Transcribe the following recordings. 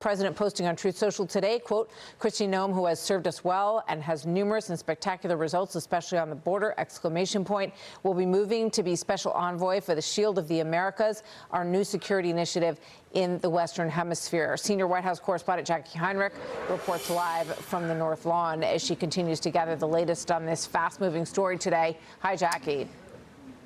President posting on Truth Social today, quote, Kristi Noem, who has served us well and has numerous and spectacular results, especially on the border, exclamation point, will be moving to be special envoy for the Shield of the Americas, our new security initiative in the Western Hemisphere. Our senior White House correspondent Jacqui Heinrich reports live from the North Lawn as she continues to gather the latest on this fast-moving story today. Hi, Jacqui.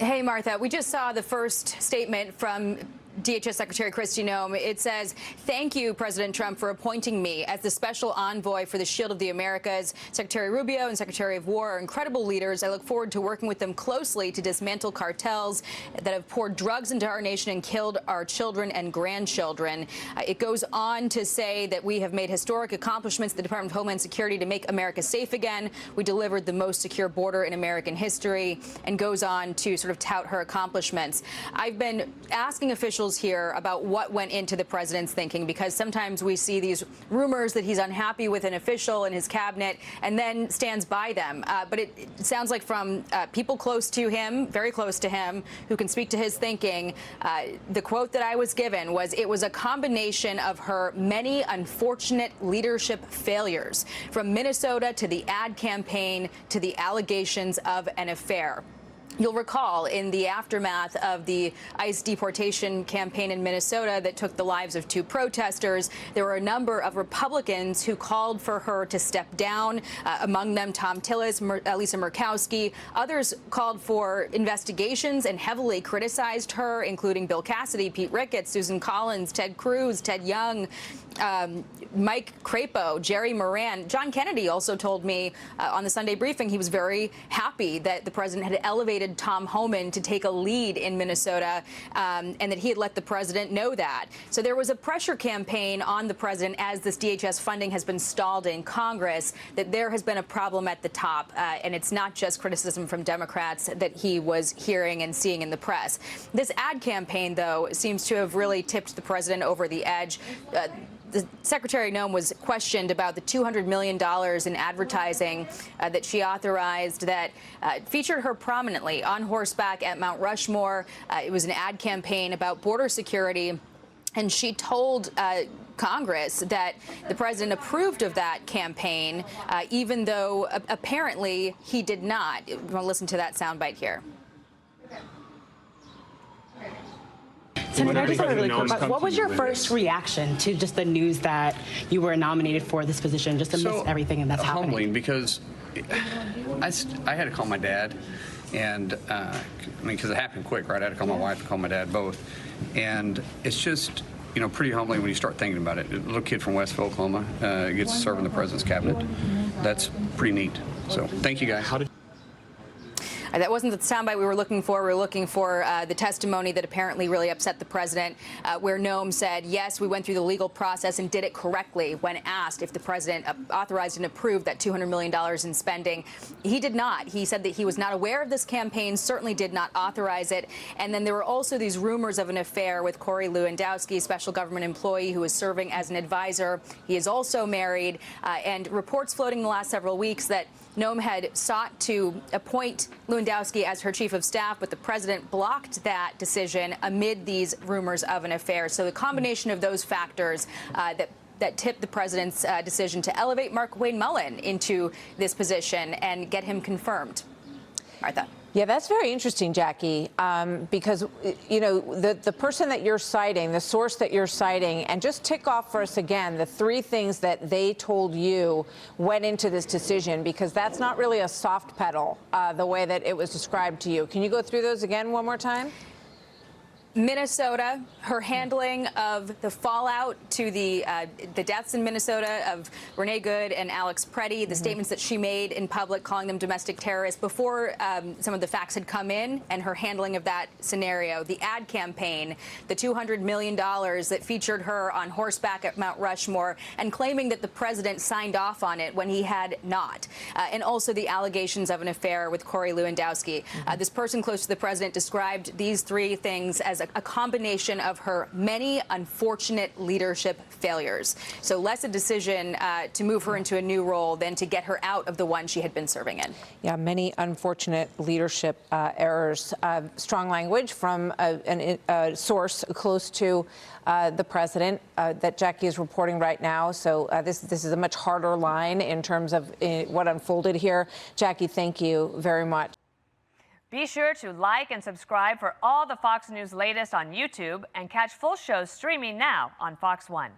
Hey, Martha. We just saw the first statement from DHS Secretary Kristi Noem. It says, thank you, President Trump, for appointing me as the special envoy for the Shield of the Americas. Secretary Rubio and Secretary of War are incredible leaders. I look forward to working with them closely to dismantle cartels that have poured drugs into our nation and killed our children and grandchildren. It goes on to say that we have made historic accomplishments in the Department of Homeland Security to make America safe again. We delivered the most secure border in American history, and goes on to sort of tout her accomplishments. I've been asking officials here about what went into the president's thinking, because sometimes we see these rumors that he's unhappy with an official in his cabinet and then stands by them. But it sounds like from people close to him, very close to him, who can speak to his thinking, the quote that I was given was, it was a combination of her many unfortunate leadership failures, from Minnesota to the ad campaign to the allegations of an affair. You'll recall in the aftermath of the ICE deportation campaign in Minnesota that took the lives of 2 protesters, there were a number of Republicans who called for her to step down, among them Tom Tillis, Lisa Murkowski. Others called for investigations and heavily criticized her, including Bill Cassidy, Pete Ricketts, Susan Collins, Ted Cruz, Ted Young, Mike Crapo, Jerry Moran. John Kennedy also told me on the Sunday briefing he was very happy that the president had elevated Tom Homan to take a lead in Minnesota, and that he had let the president know that. So there was a pressure campaign on the president, as this DHS funding has been stalled in Congress, that there has been a problem at the top, and it's not just criticism from Democrats that he was hearing and seeing in the press. This ad campaign, though, seems to have really tipped the president over the edge. The Secretary Noem was questioned about the $200 million in advertising that she authorized that featured her prominently on horseback at Mount Rushmore. It was an ad campaign about border security, and she told Congress that the president approved of that campaign, even though apparently he did not. We're going to listen to that soundbite here. Senator, I just have a really quick question. What was your first reaction to just the news that you were nominated for this position, just amidst everything that's happening? Humbling, because I had to call my dad, and I mean, because it happened quick, right? I had to call my wife and call my dad both, and it's just, you know, pretty humbling when you start thinking about it. A little kid from Westville, Oklahoma, gets to serve in the president's cabinet. That's pretty neat. So, thank you, guys. That wasn't the soundbite we were looking for. We were looking for the testimony that apparently really upset the president, where Noem said, yes, we went through the legal process and did it correctly when asked if the president authorized and approved that $200 million in spending. He did not. He said that he was not aware of this campaign, certainly did not authorize it. And then there were also these rumors of an affair with Corey Lewandowski, special government employee who is serving as an advisor. He is also married, and reports floating in the last several weeks that Noem had sought to appoint Lewandowski as her chief of staff, but the president blocked that decision amid these rumors of an affair. So the combination of those factors that tipped the president's decision to elevate Mark Wayne Mullen into this position and get him confirmed. Martha. Yeah, that's very interesting, Jacqui, because, you know, the person that you're citing, the source that you're citing, and just tick off for us again the 3 things that they told you went into this decision, because that's not really a soft pedal the way that it was described to you. Can you go through those again one more time? Minnesota, her handling of the fallout to the deaths in Minnesota of Renee Good and Alex Preddy, the statements that she made in public calling them domestic terrorists before some of the facts had come in, and her handling of that scenario. The ad campaign, the $200 million that featured her on horseback at Mount Rushmore and claiming that the president signed off on it when he had not. And also the allegations of an affair with Corey Lewandowski. This person close to the president described these 3 things as a combination of her many unfortunate leadership failures. So less a decision to move her into a new role than to get her out of the one she had been serving in. Yeah, many unfortunate leadership errors. Strong language from a source close to the president that Jacqui is reporting right now. So this is a much harder line in terms of what unfolded here. Jacqui, thank you very much. Be sure to like and subscribe for all the Fox News latest on YouTube and catch full shows streaming now on Fox One.